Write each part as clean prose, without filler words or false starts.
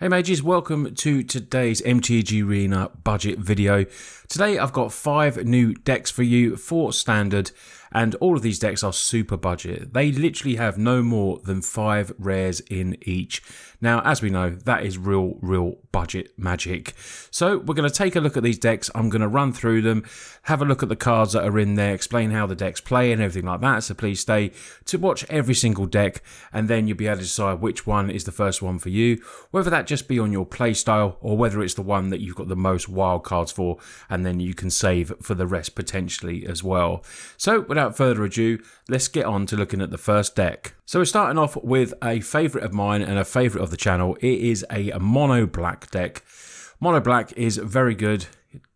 Hey mages, welcome to today's MTG Arena budget video. Today I've got 5 new decks for you for standard, and all of these decks are super budget. They literally have no more than 5 rares in each. Now, as we know, that is real budget magic. So we're going to take a look at these decks. I'm going to run through them, have a look at the cards that are in there, explain how the decks play and everything like that. So please stay to watch every single deck, and then you'll be able to decide which one is the first one for you, whether that just be on your play style or whether it's the one that you've got the most wild cards for, and then you can save for the rest potentially as well. So without further ado, let's get on to looking at the first deck. So we're starting off with a favourite of mine and a favourite of the channel. It is a mono black deck. Mono black is very good.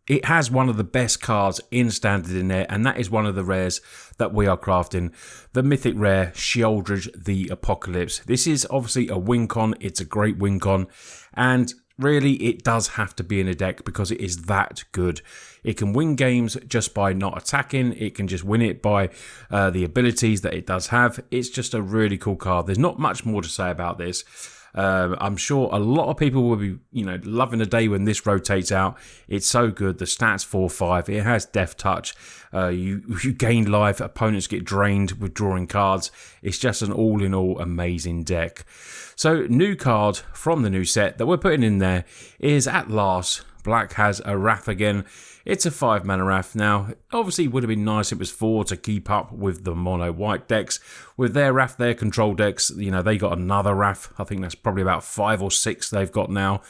It has one of the best cards in standard in there, and that is one of the rares that we are crafting. The mythic rare, Sheoldred the Apocalypse. This is obviously a win con. It's a great win con, and really it does have to be in a deck because it is that good. It can win games just by not attacking. It can just win it by the abilities that it does have. It's just a really cool card. There's not much more to say about this. I'm sure a lot of people will be, loving the day when this rotates out. It's so good. The stats 4/5. It has Death Touch. You gain life. Opponents get drained with drawing cards. It's just an all-in-all amazing deck. So, new card from the new set that we're putting in there is, at last, Black has a Wrath again. It's a 5 mana Wrath. Now, obviously it would have been nice if it was 4 to keep up with the mono white decks. With their Wrath, their control decks, they got another Wrath. I think that's probably about 5 or 6 they've got now.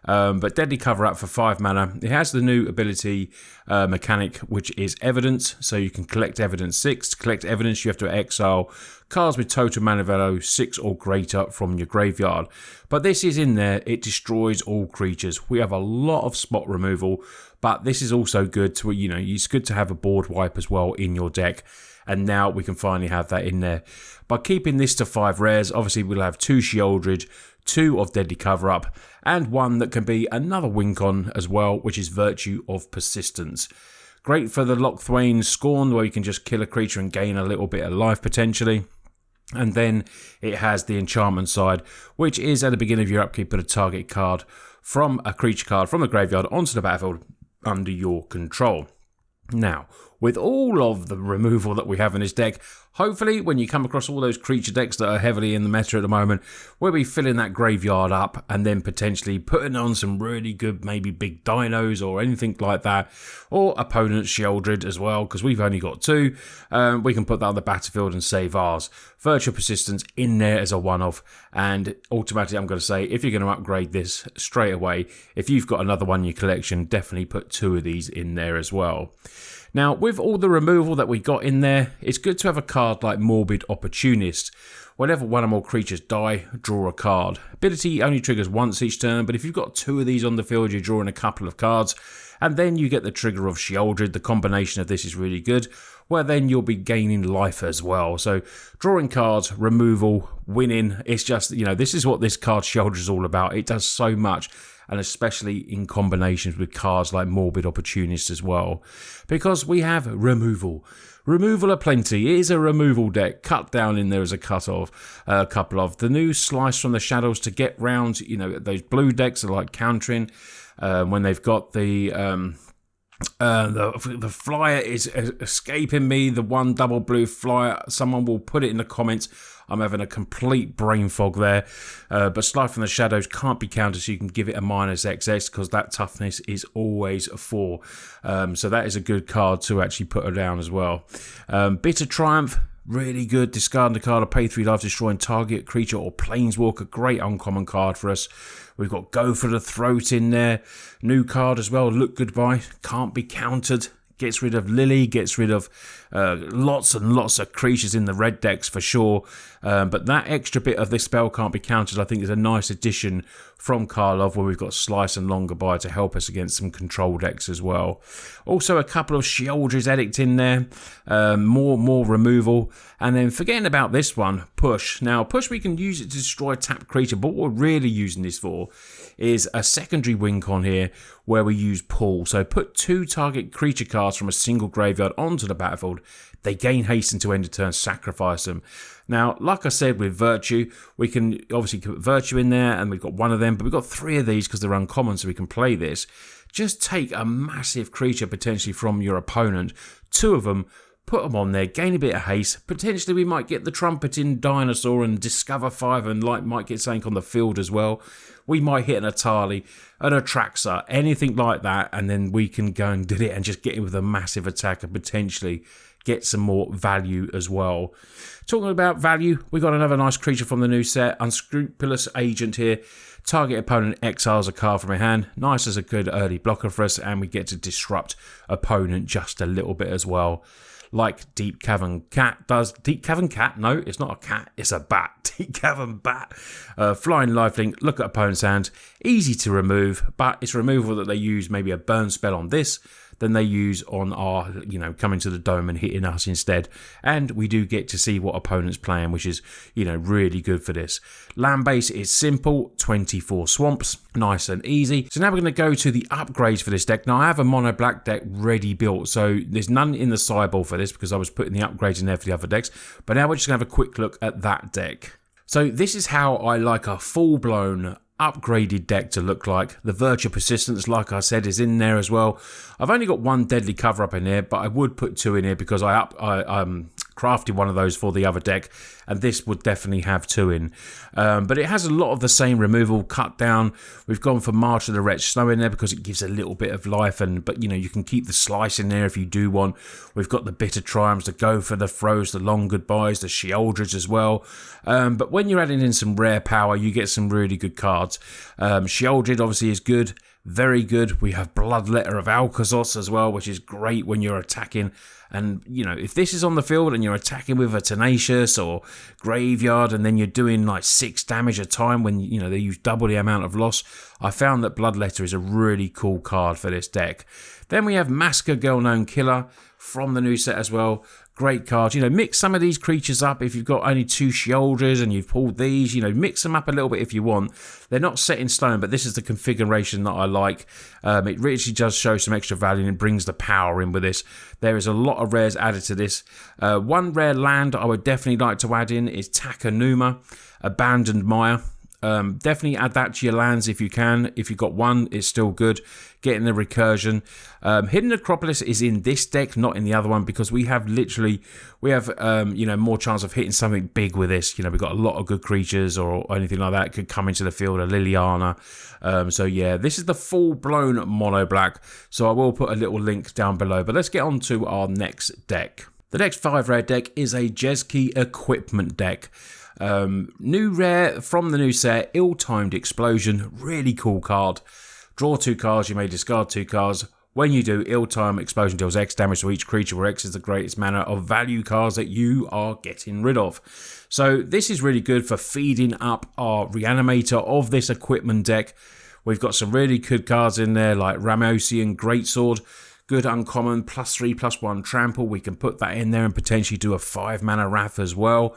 But Deadly Cover Up for 5 mana. It has the new ability mechanic, which is Evidence. So you can collect Evidence 6. To collect Evidence, you have to exile cards with total mana value 6 or greater from your graveyard. But this is in there. It destroys all creatures. We have a lot of spot removal, but this is also good to, it's good to have a board wipe as well in your deck. And now we can finally have that in there. By keeping this to 5 rares, obviously we'll have 2 Sheoldred, 2 of Deadly Cover Up, and 1 that can be another win con as well, which is Virtue of Persistence. Great for the Locthwain Scorn, where you can just kill a creature and gain a little bit of life potentially. And then it has the enchantment side, which is at the beginning of your upkeep, put a target card from a creature card from the graveyard onto the battlefield under your control. Now, with all of the removal that we have in this deck, hopefully when you come across all those creature decks that are heavily in the meta at the moment, we'll be filling that graveyard up and then potentially putting on some really good, maybe big dinos or anything like that, or opponents Sheoldred as well, because we've only got 2. We can put that on the battlefield and save ours. Virtual Persistence in there as a one-off, and automatically I'm going to say, if you're going to upgrade this straight away, if you've got another one in your collection, definitely put 2 of these in there as well. Now, with all the removal that we got in there, it's good to have a card like Morbid Opportunist. Whenever one or more creatures die, draw a card. Ability only triggers once each turn, but if you've got 2 of these on the field, you're drawing a couple of cards, and then you get the trigger of Sheoldred. The combination of this is really good, where then you'll be gaining life as well. So drawing cards, removal, winning, it's just, this is what this card Sheoldred is all about. It does so much, and especially in combinations with cards like Morbid Opportunist as well, because we have removal. Removal aplenty. It is a removal deck. Cut down in there as a couple of. The new Slice from the Shadows to get round, those blue decks are like countering when they've got the flyer is escaping me, the one double blue flyer. Someone will put it in the comments. I'm having a complete brain fog there. But Slide from the Shadows can't be countered, so you can give it a -XX because that toughness is always a 4. So that is a good card to actually put her down as well. Bitter Triumph, really good. Discarding the card or pay 3 life, destroying target creature or planeswalker. Great uncommon card for us. We've got Go for the Throat in there. New card as well, Look Goodbye. Can't be countered. Gets rid of Lily, gets rid of lots and lots of creatures in the red decks for sure. But that extra bit of this spell can't be countered. I think is a nice addition from Karlov, where we've got Slice and Long Goodbye to help us against some control decks as well. Also a couple of Sheoldred's Edict in there. More removal. And then forgetting about this one, Push. Now, Push, we can use it to destroy a tapped creature, but what we're really using this for is a secondary win con here, where we use Pull. So put 2 target creature cards from a single graveyard onto the battlefield, They gain haste until end of turn, sacrifice them. Now, like I said, with Virtue, we can obviously put Virtue in there, and we've got one of them, but we've got 3 of these because they're uncommon, so we can play this. Just take a massive creature potentially from your opponent, 2 of them, put them on there, gain a bit of haste. Potentially we might get the Trumpeting Dinosaur and Discover 5 and might get something on the field as well. We might hit an Atali, an Atraxa, anything like that, and then we can go and do it and just get in with a massive attack and potentially get some more value as well. Talking about value, we got another nice creature from the new set, Unscrupulous Agent here. Target opponent exiles a card from your hand. Nice as a good early blocker for us, and we get to disrupt opponent just a little bit as well. Like Deep Cavern Cat does. Deep Cavern Cat? No, it's not a cat, it's a bat. Deep Cavern Bat. Flying lifelink, look at opponent's hand. Easy to remove, but it's removal that they use maybe a burn spell on this, than they use on our, coming to the dome and hitting us instead. And we do get to see what opponent's playing, which is, really good for this. Land base is simple, 24 swamps, nice and easy. So now we're going to go to the upgrades for this deck. Now I have a mono black deck ready built, so there's none in the sideboard for this because I was putting the upgrades in there for the other decks. But now we're just going to have a quick look at that deck. So this is how I like a full-blown upgraded deck to look like. The Virtue Persistence, like I said, is in there as well. I've only got 1 Deadly Cover Up in here, but I would put 2 in here because I crafted one of those for the other deck, and this would definitely have 2 in. But it has a lot of the same removal, cut down. We've gone for March of the Wretched Snow in there because it gives a little bit of life, but you can keep the Slice in there if you do want. We've got the Bitter Triumphs, the Go for the Throws, the Long Goodbyes, the Sheoldreds as well. But when you're adding in some rare power, you get some really good cards. Sheoldred obviously is good, very good. We have Bloodletter of Alkazos as well, which is great when you're attacking. And, if this is on the field and you're attacking with a Tenacious or Graveyard and then you're doing like 6 damage a time when, they use double the amount of loss, I found that Bloodletter is a really cool card for this deck. Then we have Masker Girl Known Killer from the new set as well. Great card. Mix some of these creatures up. If you've got only 2 Sheoldreds and you've pulled these, mix them up a little bit if you want. They're not set in stone, but this is the configuration that I like. It really does show some extra value and it brings the power in with this. There is a lot of rares added to this. 1 rare land I would definitely like to add in is Takanuma, Abandoned Mire. Definitely add that to your lands if you can. If you've got 1, it's still good. Getting the recursion. Hidden Acropolis is in this deck, not in the other one, because we have more chance of hitting something big with this. We've got a lot of good creatures or anything like that could come into the field. A Liliana. So yeah, this is the full-blown mono black. So I will put a little link down below. But let's get on to our next deck. The next 5 rare deck is a Jesky Equipment deck. New rare from the new set, Ill-Timed Explosion, really cool card. Draw 2 cards, you may discard 2 cards. When you do, Ill-Timed Explosion deals X damage to each creature, where X is the greatest mana of value cards that you are getting rid of. So this is really good for feeding up our Reanimator of this equipment deck. We've got some really good cards in there like Ramosian Greatsword. Good uncommon, +3/+1 trample. We can put that in there and potentially do a 5 mana Wrath as well.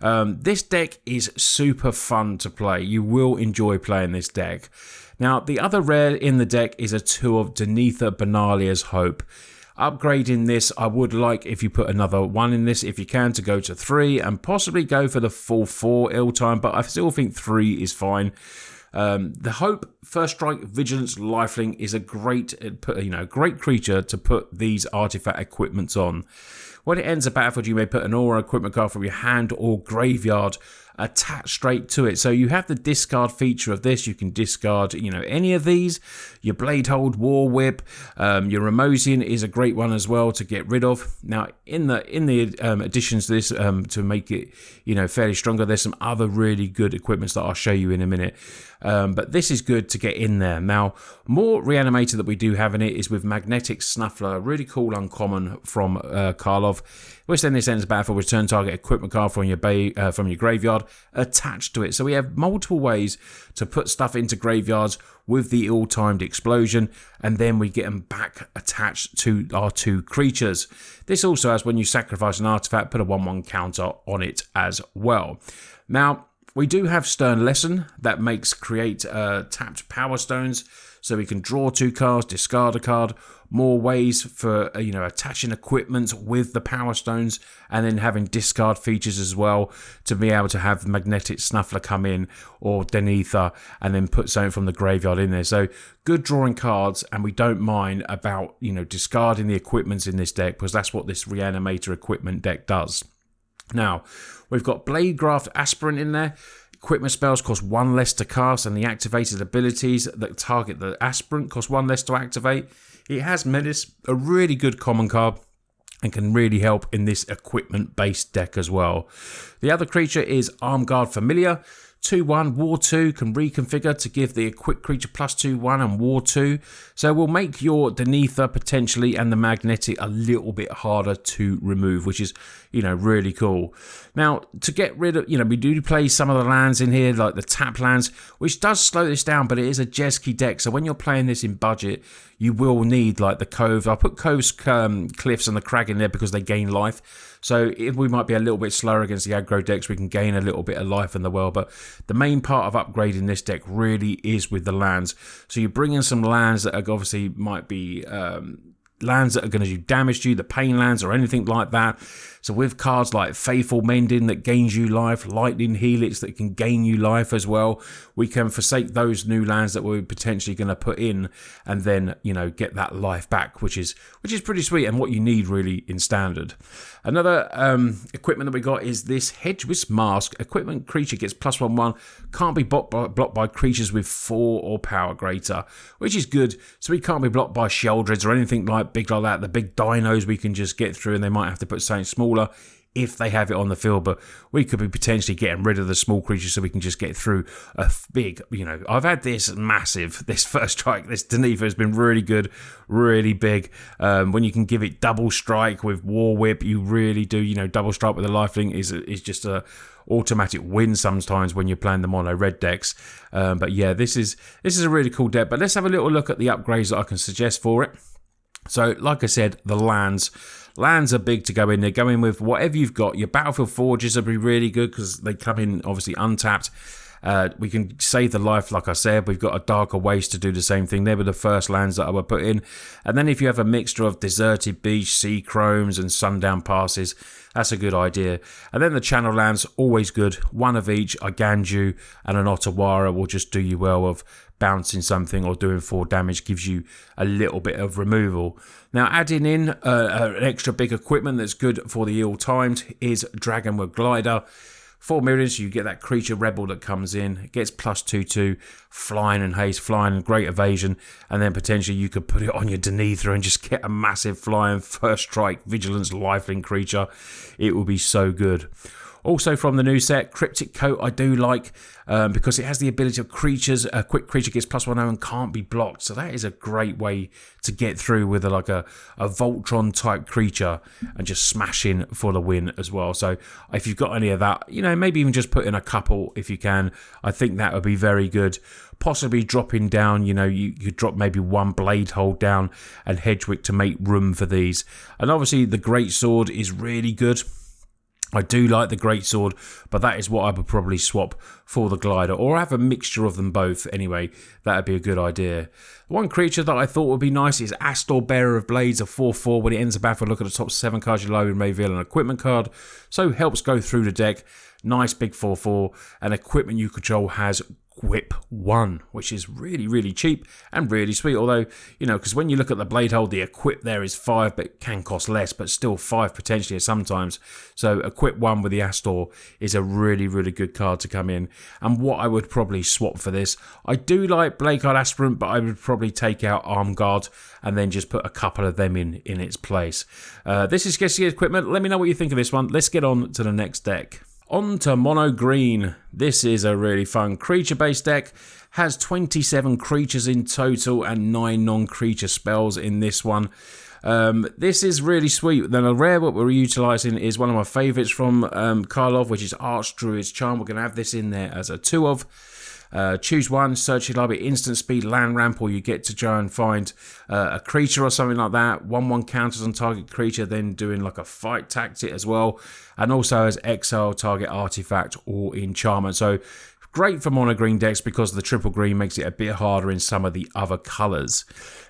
This deck is super fun to play. You will enjoy playing this deck. Now, the other rare in the deck is a 2 of Denetha Benalia's Hope. Upgrading this, I would like, if you put another 1 in this, if you can, to go to 3 and possibly go for the full 4 Ill-Time, but I still think 3 is fine. The Hope, First Strike, Vigilance, Lifelink is a great creature to put these artifact equipments on. When it ends a battlefield, you may put an aura equipment card from your hand or graveyard attached straight to it. So you have the discard feature of this. You can discard, any of these. Your Bladehold, War Whip, your Ramosian is a great one as well to get rid of. Now, in the additions to this to make it, fairly stronger, there's some other really good equipments that I'll show you in a minute. But this is good to get in there. Now, more Reanimator that we do have in it is with Magnetic Snuffler, a really cool uncommon from Karlov. Which then this ends battlefield, return target equipment card from your graveyard attached to it. So we have multiple ways to put stuff into graveyards with the Ill-Timed Explosion, and then we get them back attached to our 2 creatures. This also has, when you sacrifice an artifact, put a 1/1 counter on it as well. Now, We do have Stern Lesson that makes create tapped Power Stones, so we can draw 2 cards, discard a card, more ways for attaching equipment with the Power Stones, and then having discard features as well to be able to have Magnetic Snuffler come in or Denether and then put something from the graveyard in there. So good drawing cards, and we don't mind about discarding the equipments in this deck, because that's what this Reanimator equipment deck does. Now, we've got Bladegraft Aspirant in there. Equipment spells cost 1 less to cast, and the activated abilities that target the Aspirant cost 1 less to activate. It has Menace, a really good common card, and can really help in this equipment-based deck as well. The other creature is Armguard Familiar. 2/1, War 2, can reconfigure to give the equipped creature +2/1 and War 2. So we'll make your Denether potentially and the Magnetic a little bit harder to remove, which is, really cool. Now, to get rid of, we do play some of the lands in here, like the tap lands, which does slow this down, but it is a Jesky deck. So when you're playing this in budget, you will need like the Cove. I'll put Cove's Cliffs and the Crag in there because they gain life. So if we might be a little bit slower against the aggro decks, we can gain a little bit of life in the world. But the main part of upgrading this deck really is with the lands. So you bring in some lands that are obviously might be lands that are going to do damage to you, the pain lands or anything like that. So with cards like Faithful Mending that gains you life, Lightning Helix that can gain you life as well, we can forsake those new lands that we're potentially going to put in, and then get that life back, which is pretty sweet and what you need really in standard. Another equipment that we got is this Hedgewisp Mask. Equipment creature gets +1/1, can't be blocked by creatures with 4 or power greater, which is good. So we can't be blocked by Sheldreds or anything like big like that. The big dinos we can just get through, and they might have to put something smaller if they have it on the field, but we could be potentially getting rid of the small creatures so we can just get through a big, I've had this first strike, this Denether has been really good, really big. When you can give it double strike with War Whip, you really do, double strike with the lifelink is just a automatic win sometimes when you're playing the mono red decks. But yeah, this is a really cool deck, but let's have a little look at the upgrades that I can suggest for it. So like I said, the lands are big to go in there. Go in with whatever you've got. Your Battlefield Forges will be really good because they come in obviously untapped. We can save the life, like I said. We've got a Darker Waste to do the same thing. They were the first lands that I would put in. And then if you have a mixture of Deserted Beach, Sea Chromes and Sundown Passes, that's a good idea. And then the channel lands, always good. 1 of each, a Ganju and an Otawara will just do you well of bouncing something or doing 4 damage, gives you a little bit of removal. Now adding in an extra big equipment that's good for the ill-timed is Dragonwood Glider. 4 million, so you get that creature rebel that comes in. It gets +2/2, flying and haste, flying and great evasion, and then potentially you could put it on your Denether and just get a massive flying first strike vigilance lifelink creature. It will be so good. Also from the new set, Cryptic Coat I do like because it has the ability of creatures. A quick creature gets +1/0 and can't be blocked. So that is a great way to get through with a Voltron type creature and just smash in for the win as well. So if you've got any of that, maybe even just put in a couple if you can. I think that would be very good. Possibly dropping down, you could drop maybe 1 Blade Hold down and Hedgewick to make room for these. And obviously the Great Sword is really good. I do like the Greatsword, but that is what I would probably swap for the Glider, or have a mixture of them both. Anyway, that would be a good idea. One creature that I thought would be nice is Astor, Bearer of Blades, a 4/4. When it ends the battle, look at the top 7 cards you load and reveal an equipment card. So helps go through the deck. Nice big 4/4, and equipment you control has Whip 1, which is really, really cheap and really sweet. Although, because when you look at the blade hold, the equip there is 5, but it can cost less, but still 5 potentially sometimes. So equip 1 with the Astor is a really, really good card to come in. And what I would probably swap for this, I do like Bladeguard Aspirant, but I would probably take out Armguard and then just put a couple of them in its place. This is Jesky equipment. Let me know what you think of this one. Let's get on to the next deck. On to Monog Green. This is a really fun creature-based deck. Has 27 creatures in total and 9 non-creature spells in this one. This is really sweet. Then a rare what we're utilising is one of my favourites from Karlov, which is Archdruid's Charm. We're going to have this in there as a 2 of. Choose one, search your library, instant speed, land ramp, or you get to try and find a creature or something like that. 1/1 counters on target creature, then doing like a fight tactic as well. And also as exile target artifact or enchantment. So great for mono green decks because the triple green makes it a bit harder in some of the other colours.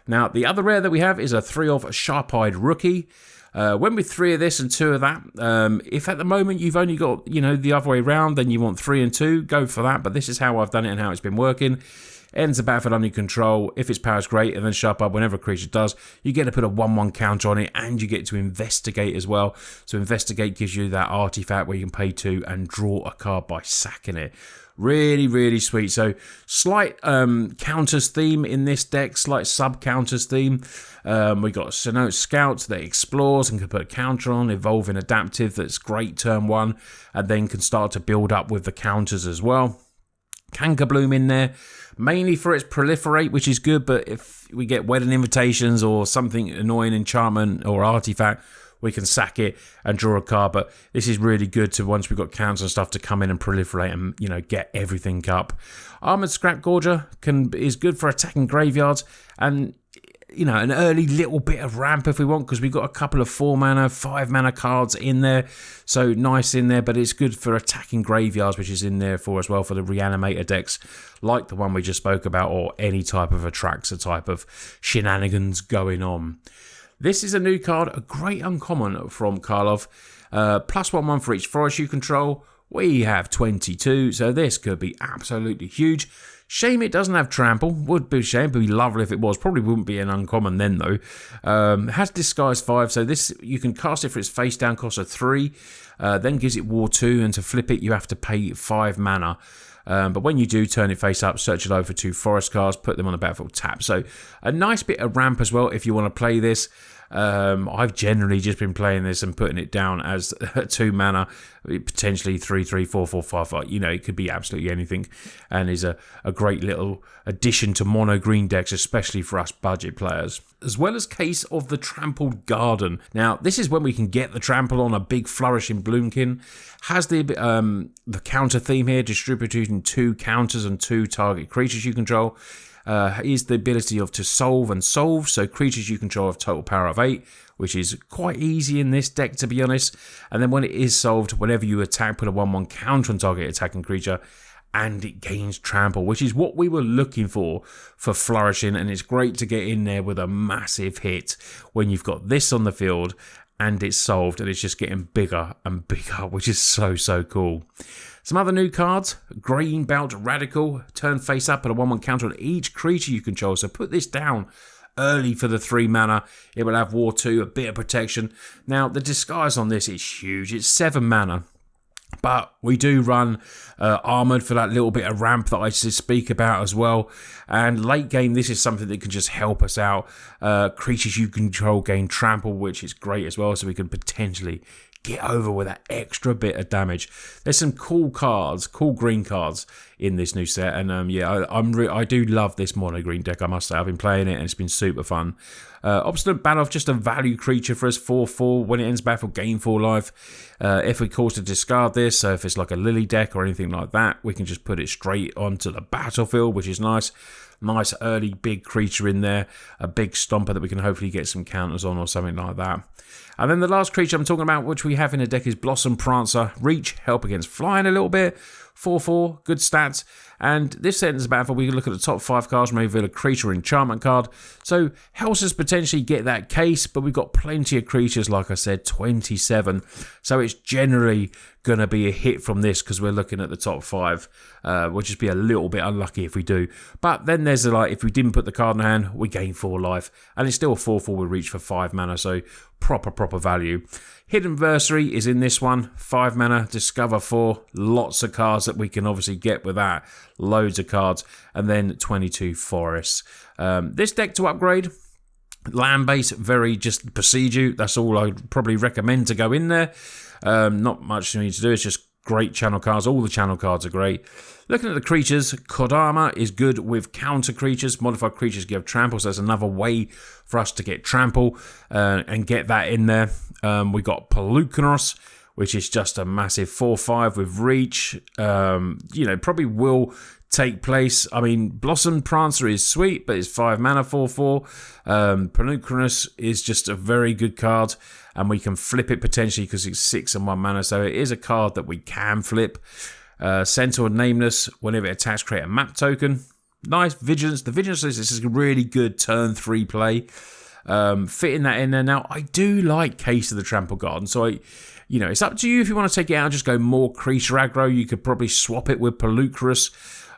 Now, the other rare that we have is a 3-of Sharp-Eyed Rookie. When with 3 of this and 2 of that, if at the moment you've only got, the other way around, then you want 3 and 2, go for that. But this is how I've done it and how it's been working. Ends the battlefield under control. If its power is great, and then sharp up whenever a creature does, you get to put a 1/1 counter on it, and you get to investigate as well. So investigate gives you that artifact where you can pay 2 and draw a card by sacking it. Really, really sweet. So slight counters theme in this deck, slight sub-counters theme. We got Scout that explores and can put a counter on, evolving adaptive that's great turn 1, and then can start to build up with the counters as well. Cankerbloom in there, mainly for its proliferate, which is good, but if we get wedding invitations or something annoying enchantment or artifact, we can sack it and draw a card. But this is really good to, once we've got counters and stuff, to come in and proliferate and get everything up. Armored Scrap Gorger is good for attacking graveyards and an early little bit of ramp if we want, because we've got a couple of 4-mana, 5-mana cards in there. So nice in there, but it's good for attacking graveyards, which is in there for as well for the Reanimator decks, like the one we just spoke about, or any type of Atraxa type of shenanigans going on. This is a new card, a great uncommon from Karlov. +1/1 for each forest you control. We have 22, so this could be absolutely huge. Shame it doesn't have trample. Would be a shame, but be lovely if it was. Probably wouldn't be an uncommon then though. Has disguise 5, so this you can cast it for its face down cost of 3. Then gives it war 2, and to flip it you have to pay 5 mana. But when you do turn it face up, search it over for 2 forest cards, put them on the battlefield tap. So a nice bit of ramp as well if you want to play this. I've generally just been playing this and putting it down as 2 mana, potentially 3/3, 4/4, 5/5. It could be absolutely anything, and is a great little addition to mono green decks, especially for us budget players. As well as Case of the Trampled Garden. Now, this is when we can get the trample on a big flourishing Bloomkin. Has the counter theme here, distributing 2 counters and 2 target creatures you control. Is the ability to solve and solve, so creatures you control have total power of 8, which is quite easy in this deck to be honest. And then when it is solved, whenever you attack, put a 1/1 counter on target attacking creature, and it gains trample, which is what we were looking for flourishing. And it's great to get in there with a massive hit when you've got this on the field and it's solved, and it's just getting bigger and bigger, which is so cool. Some other new cards: Green Belt Radical, turn face up at a 1/1 counter on each creature you control. So put this down early for the 3 mana. It will have war 2, a bit of protection. Now the disguise on this is huge. It's 7 mana. But we do run Armoured for that little bit of ramp that I just speak about as well. And late game, this is something that can just help us out. Creatures you control gain trample, which is great as well. So we can potentially get over with that extra bit of damage. There's some cool cards, cool green cards in this new set. And I do love this mono green deck, I must say. I've been playing it and it's been super fun. Obstinate Baloth, just a value creature for us, 4/4. When it ends battle, gain 4 life. If we cause to discard this, so if it's like a Lily deck or anything like that, we can just put it straight onto the battlefield, which is nice. Nice early big creature in there, a big stomper that we can hopefully get some counters on or something like that. And then the last creature I'm talking about, which we have in the deck, is Blossom Prancer. Reach, help against flying a little bit. 4/4, good stats. And this set is battle. We can look at the top 5 cards and reveal a creature or enchantment card. So helps us potentially get that case, but we've got plenty of creatures, like I said, 27. So it's generally going to be a hit from this because we're looking at the top 5. We'll just be a little bit unlucky if we do. But then there's if we didn't put the card in hand, we gain 4 life. And it's still a 4/4 with reach for 5 mana, so proper value. Hidden Adversary is in this one, 5 mana, discover 4, lots of cards that we can obviously get with that, loads of cards, and then 22 forests. This deck to upgrade, land base, very just besiege you, that's all I'd probably recommend to go in there. Not much you need to do, it's just great channel cards, all the channel cards are great. Looking at the creatures, Kodama is good with counter creatures. Modified creatures give trample, so that's another way for us to get trample and get that in there. We got Pelucanos, which is just a massive 4/5 with reach. Probably will take place. I mean, Blossom Prancer is sweet, but it's 5 mana, 4/4. Penuncrinus is just a very good card, and we can flip it potentially because it's 6 and 1 mana, so it is a card that we can flip. Centaur Nameless, whenever it attacks, create a map token. Nice. Vigilance. The Vigilance is a really good turn 3 play. Fitting that in there. Now, I do like Case of the Trample Garden, so it's up to you if you want to take it out and just go more creature aggro. You could probably swap it with Pelucrus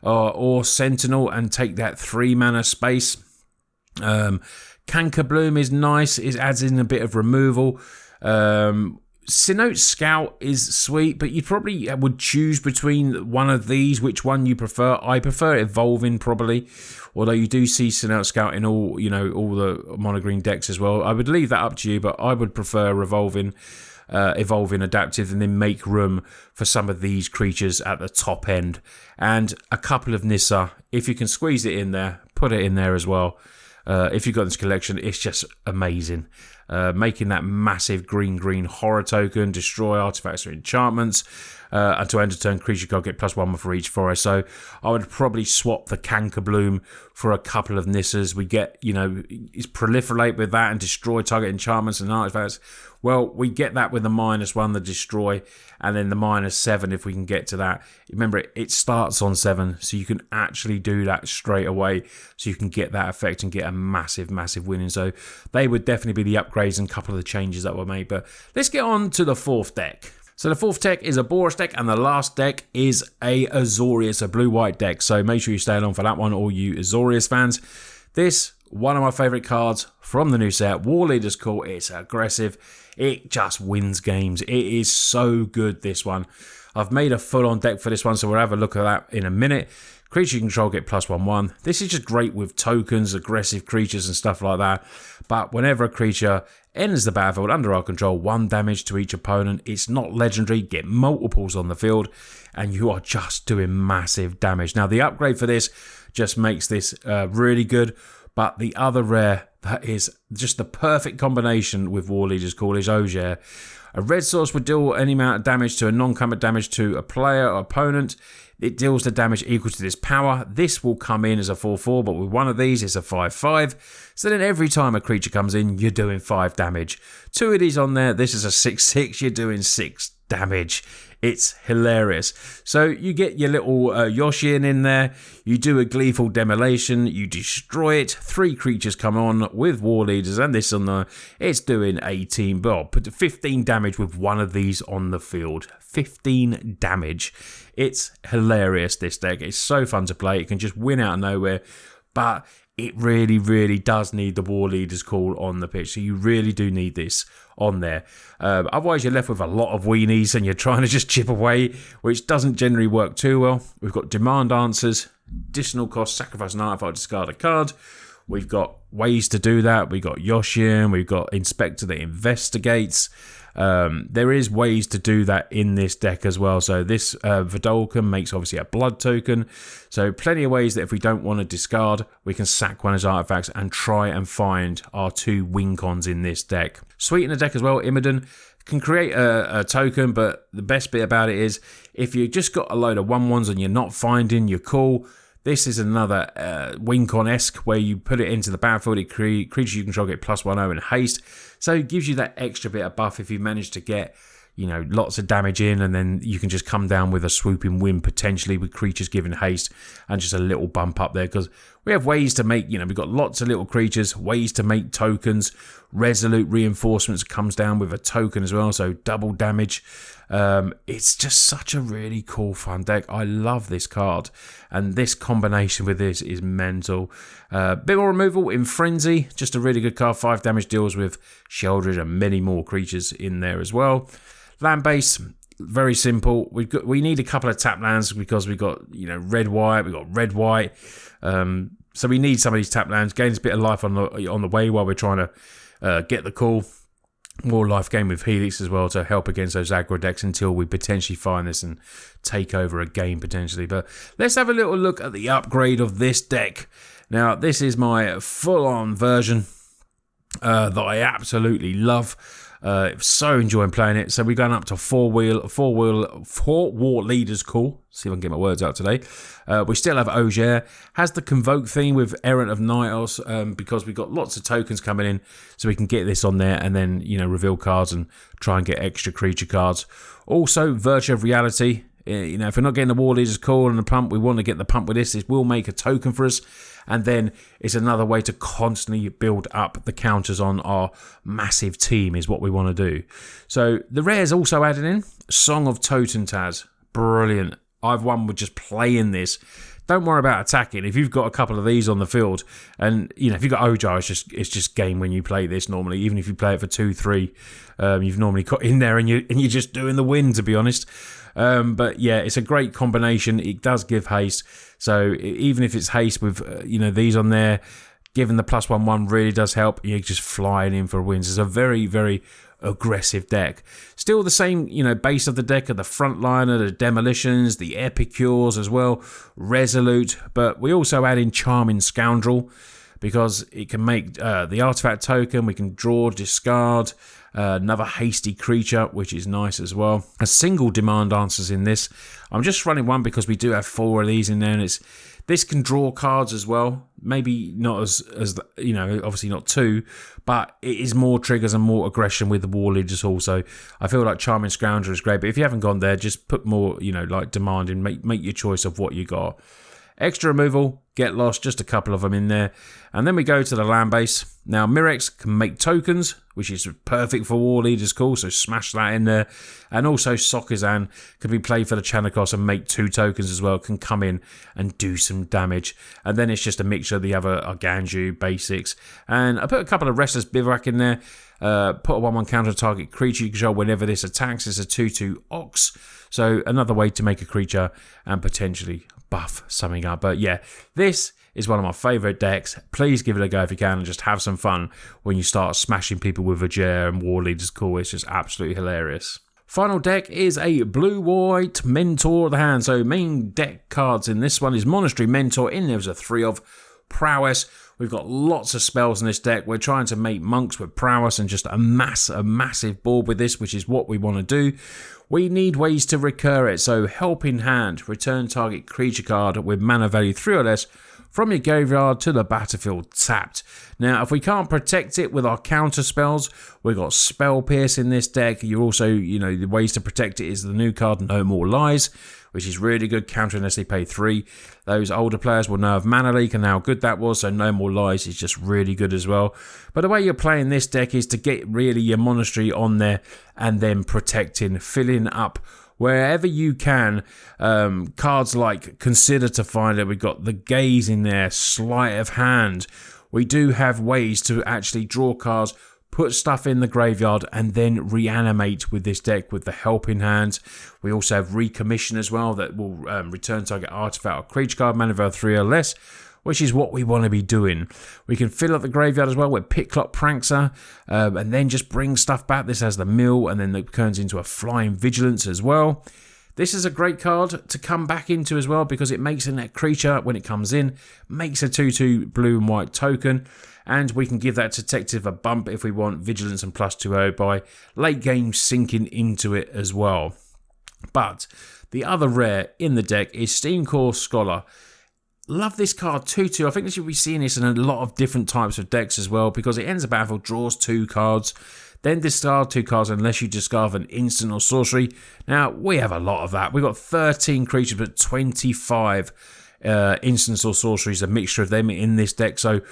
or Sentinel and take that 3 mana space. Cankerbloom is nice. It adds in a bit of removal. Sinote Scout is sweet, but you probably would choose between one of these, which one you prefer. I prefer Evolving probably, although you do see Sinote Scout in all the Monog Green decks as well. I would leave that up to you, but I would prefer Evolving Adaptive, and then make room for some of these creatures at the top end. And a couple of Nissa, if you can squeeze it in there, put it in there as well. If you've got this collection, it's just amazing. Making that massive green horror token, destroy artifacts or enchantments, and to end a turn, creature card get +1 for each forest. So I would probably swap the Cankerbloom for a couple of Nissas. We get, is proliferate with that and destroy target enchantments and artifacts. Well, we get that with the -1, the destroy, and then the -7 if we can get to that. Remember, it starts on 7, so you can actually do that straight away, so you can get that effect and get a massive winning. So they would definitely be the upgrades and a couple of the changes that were made. But let's get on to the 4th deck. So the 4th deck is a Boros deck, and the last deck is a Azorius, a blue-white deck. So make sure you stay along for that one, all you Azorius fans. This, one of my favourite cards from the new set, War Leader's Call. It's aggressive. It just wins games. It is so good, this one. I've made a full-on deck for this one, so we'll have a look at that in a minute. Creature you control get +1/1. This is just great with tokens, aggressive creatures and stuff like that. But whenever a creature enters the battlefield under our control, 1 damage to each opponent. It's not legendary. Get multiples on the field, and you are just doing massive damage. Now, the upgrade for this just makes this really good. But the other rare that is just the perfect combination with War Leader's Call is Ogier. A red source would deal any amount of damage to a non-combat damage to a player or opponent. It deals the damage equal to this power. This will come in as a 4/4, but with one of these, it's a 5/5. So then every time a creature comes in, you're doing 5 damage. 2 of these on there. This is a 6/6. You're doing 6 damage. It's hilarious. So you get your little Yoshian in there. You do a Gleeful Demolition. You destroy it. 3 creatures come on with War Leaders, and this on the. It's doing 18. But put 15 damage with one of these on the field. 15 damage. It's hilarious, this deck. It's so fun to play. It can just win out of nowhere. But it really does need the War Leader's Call on the pitch. So you really do need this on there. Otherwise, you're left with a lot of weenies and you're trying to just chip away, which doesn't generally work too well. We've got Demand Answers, additional cost, sacrifice an artifact, discard a card. We've got ways to do that. We've got Yoshian. We've got Inspector that investigates. There is ways to do that in this deck as well. So this Vidolcan makes obviously a blood token. So plenty of ways that if we don't want to discard, we can sack one of his artifacts and try and find our 2 Wincons in this deck. Sweet in the deck as well, Immoden can create a token, but the best bit about it is if you just got a load of 1/1s and you're not finding your call, this is another Wincon-esque where you put it into the battlefield. It creatures you control get +1/0 in haste. So it gives you that extra bit of buff if you manage to get, lots of damage in, and then you can just come down with a swooping wind potentially with creatures given haste and just a little bump up there, because we have ways to make, we've got lots of little creatures, ways to make tokens. Resolute Reinforcements comes down with a token as well, so double damage. It's just such a really cool, fun deck. I love this card, and this combination with this is mental. Bit more removal in Frenzy, just a really good card. 5 damage, deals with Sheldred and many more creatures in there as well. Land base, very simple. We need a couple of tap lands because we've got red white. We've got red white. So we need some of these tap lands. Gains a bit of life on the way while we're trying to get the call. More life gain with Helix as well to help against those aggro decks until we potentially find this and take over a game potentially. But let's have a little look at the upgrade of this deck. Now, this is my full-on version that I absolutely love. So enjoying playing it. So we're going up to four war leaders call. See if I can get my words out today. We still have Auger. Has the Convoke theme with Errant of Nios, because we've got lots of tokens coming in, so we can get this on there and then, you know, reveal cards and try and get extra creature cards. Also, Virtue of Reality. You know, if we're not getting the War Leaders Call and the pump, we want to get the pump with this. It will make a token for us. And then it's another way to constantly build up the counters on our massive team is what we want to do. So the rares also added in Song of Totentaz. Brilliant. I've won with just playing this. Don't worry about attacking. If you've got a couple of these on the field, and you know, if you've got Ojar, it's just game when you play this normally. Even if you play it for 2-3, you've normally got in there and you're just doing the win, to be honest. But yeah, it's a great combination. It does give haste. So even if it's haste with you know, these on there, giving the +1/1 really does help. You're just flying in for wins. It's a very, very aggressive deck. Still the same, you know, base of the deck of the Frontliner, the Demolitions, the Epicures as well, Resolute. But we also add in Charming Scoundrel, because it can make the artifact token. We can draw, discard, another hasty creature, which is nice as well. A single demand answers in this. I'm just running one because we do have 4 of these in there, and this can draw cards as well. Maybe not as you know, obviously not 2, but it is more triggers and more aggression with the War Leaders also. I feel like Charming Scoundrel is great, but if you haven't gone there, just put more, you know, like demand in. Make your choice of what you got. Extra removal, Get Lost, just a couple of them in there. And then we go to the land base. Now, Mirex can make tokens, which is perfect for War Leaders Call, so smash that in there. And also Sokizan can be played for the Chanakos and make 2 tokens as well, can come in and do some damage. And then it's just a mixture of the other Ganju basics. And I put a couple of Restless Bivouac in there. Put a 1/1 counter target creature you control whenever this attacks. It's a 2/2 Ox. So another way to make a creature and potentially buff something up. But yeah, this is one of my favourite decks. Please give it a go if you can and just have some fun when you start smashing people with Ajer and War Leaders Call. It's just absolutely hilarious. Final deck is a blue-white Mentor of the hand. So main deck cards in this one is Monastery Mentor. In there's a 3 of Prowess. We've got lots of spells in this deck. We're trying to make monks with prowess and just amass a massive board with this, which is what we want to do. We need ways to recur it. So Helping Hand, return target creature card with mana value 3 or less from your graveyard to the battlefield tapped. Now, if we can't protect it with our counter spells, we've got Spell Pierce in this deck. You also, you know, the ways to protect it is the new card No More Lies, which is really good, counter unless they pay 3. Those older players will know of Mana Leak and how good that was, so No More Lies is just really good as well. But the way you're playing this deck is to get really your Monastery on there and then protecting, filling up wherever you can. Cards like Consider to Find It, we've got the Gaze in there, Sleight of Hand. We do have ways to actually draw cards, put stuff in the graveyard, and then reanimate with this deck with the Helping Hand. We also have Recommission as well that will return target artifact or creature card, mana value 3 or less, which is what we want to be doing. We can fill up the graveyard as well with Pit Clock Prankster, and then just bring stuff back. This has the Mill, and then it turns into a Flying Vigilance as well. This is a great card to come back into as well, because it makes a creature, when it comes in, makes a 2/2 blue and white token, and we can give that detective a bump if we want Vigilance and +2/0 by late game sinking into it as well. But the other rare in the deck is Steamcore Scholar. Love this card 2/2. I think we should be seeing this in a lot of different types of decks as well, because it ends the battle, draws 2 cards, then discard 2 cards unless you discard an instant or sorcery. Now, we have a lot of that. We've got 13 creatures, but 25 instants or sorceries, a mixture of them in this deck. So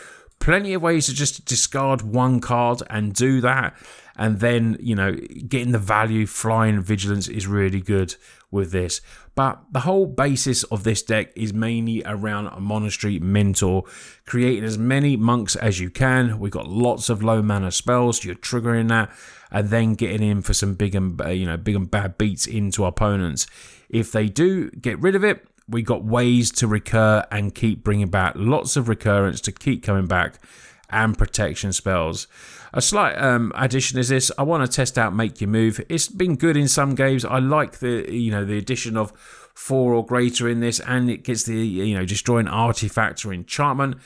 plenty of ways to just discard 1 card and do that. And then, you know, getting the value, Flying Vigilance is really good with this. But the whole basis of this deck is mainly around a Monastery Mentor, creating as many monks as you can. We've got lots of low mana spells. You're triggering that, and then getting in for some big and bad beats into opponents. If they do get rid of it, we got ways to recur and keep bringing back lots of recurrence to keep coming back, and protection spells. A slight addition is this. I want to test out Make Your Move. It's been good in some games. I like the addition of 4 or greater in this, and it gets the destroying artifact or enchantment.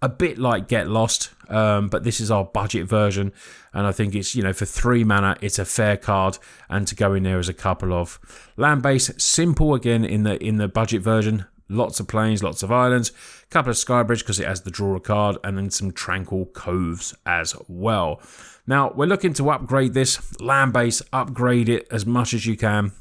a bit like Get Lost, but this is our budget version, and I think it's, you know, for 3 mana, it's a fair card, and to go in there as a couple of land base. Simple again in the budget version. Lots of plains, lots of islands, a couple of Skybridge because it has the draw a card, and then some Tranquil Coves as well. Now, we're looking to upgrade this land base, upgrade it as much as you can.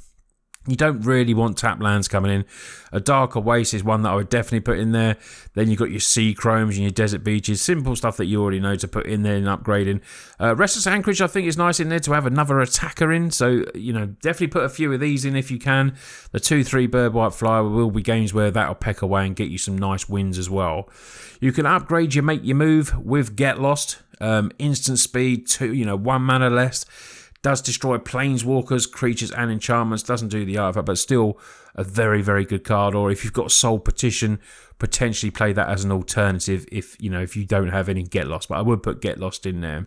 You don't really want tap lands coming in. A Darker Waste is one that I would definitely put in there. Then you've got your Sea Chromes and your Desert Beaches. Simple stuff that you already know to put in there and upgrading. Restless Anchorage, I think, is nice in there to have another attacker in. So, you know, definitely put a few of these in if you can. The 2/3 Bird White Flyer will be games where that'll peck away and get you some nice wins as well. You can upgrade your Make Your Move with Get Lost. Instant speed, 1 mana less. Does destroy planeswalkers, creatures, and enchantments. Doesn't do the artifact, but still a very, very good card. Or if you've got Soul Petition, potentially play that as an alternative if you don't have any Get Lost. But I would put Get Lost in there.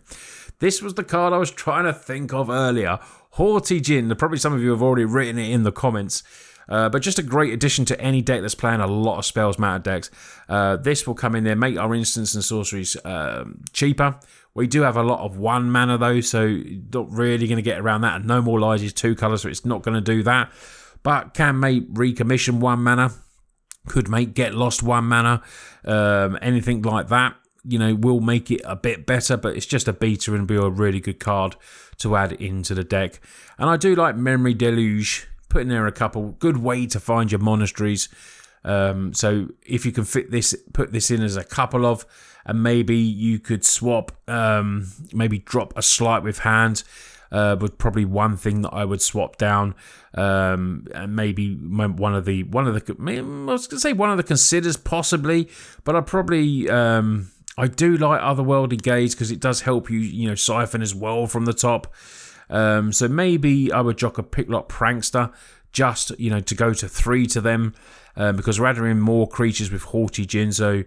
This was the card I was trying to think of earlier. Haughty Djinn. Probably some of you have already written it in the comments. But just a great addition to any deck that's playing a lot of Spells Matter decks. This will come in there, make our instants and sorceries cheaper. We do have a lot of 1 mana though, so not really going to get around that. And No More Lies is 2 colours, so it's not going to do that. But can make Recommission 1 mana. Could make Get Lost 1 mana. Anything like that, will make it a bit better. But it's just a beta and be a really good card to add into the deck. And I do like Memory Deluge. Put in there a couple. Good way to find your monasteries. So if you can put this in as a couple of, and maybe you could swap, maybe drop a Sleight with Hand, would probably one thing that I would swap down, and maybe one of the considers possibly, but I probably I do like Otherworldly Gaze because it does help you siphon as well from the top. So maybe I would jock a Picklock Prankster just to go to 3 to them, because we're adding more creatures with Haughty Djinn, so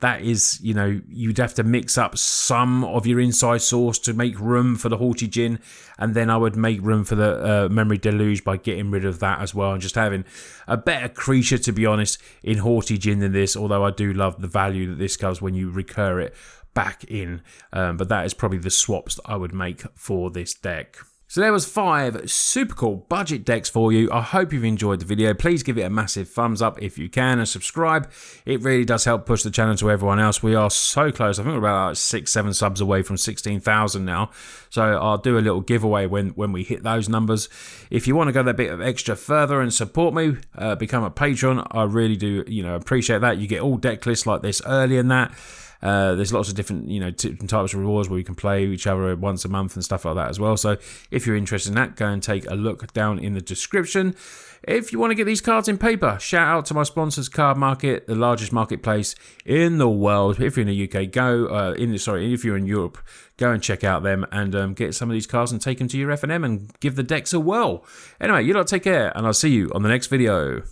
that is, you'd have to mix up some of your inside source to make room for the Haughty Djinn, and then I would make room for the Memory Deluge by getting rid of that as well, and just having a better creature, to be honest, in Haughty Djinn than this, although I do love the value that this gives when you recur it back in. But that is probably the swaps that I would make for this deck. So there was 5 super cool budget decks for you. I hope you've enjoyed the video. Please give it a massive thumbs up if you can, and subscribe. It really does help push the channel to everyone else. We are so close. I think we're about 6-7 subs away from 16,000 now. So I'll do a little giveaway when we hit those numbers. If you want to go that bit of extra further and support me, become a patron. I really do appreciate that. You get all deck lists like this early in that. There's lots of different types of rewards where you can play each other once a month and stuff like that as well. So if you're interested in that, go and take a look down in the description. If you want to get these cards in paper, shout out to my sponsors, Cardmarket, the largest marketplace in the world. If you're in the UK, if you're in Europe, go and check out them and get some of these cards and take them to your F&M and give the decks a whirl. Anyway, you lot take care, and I'll see you on the next video.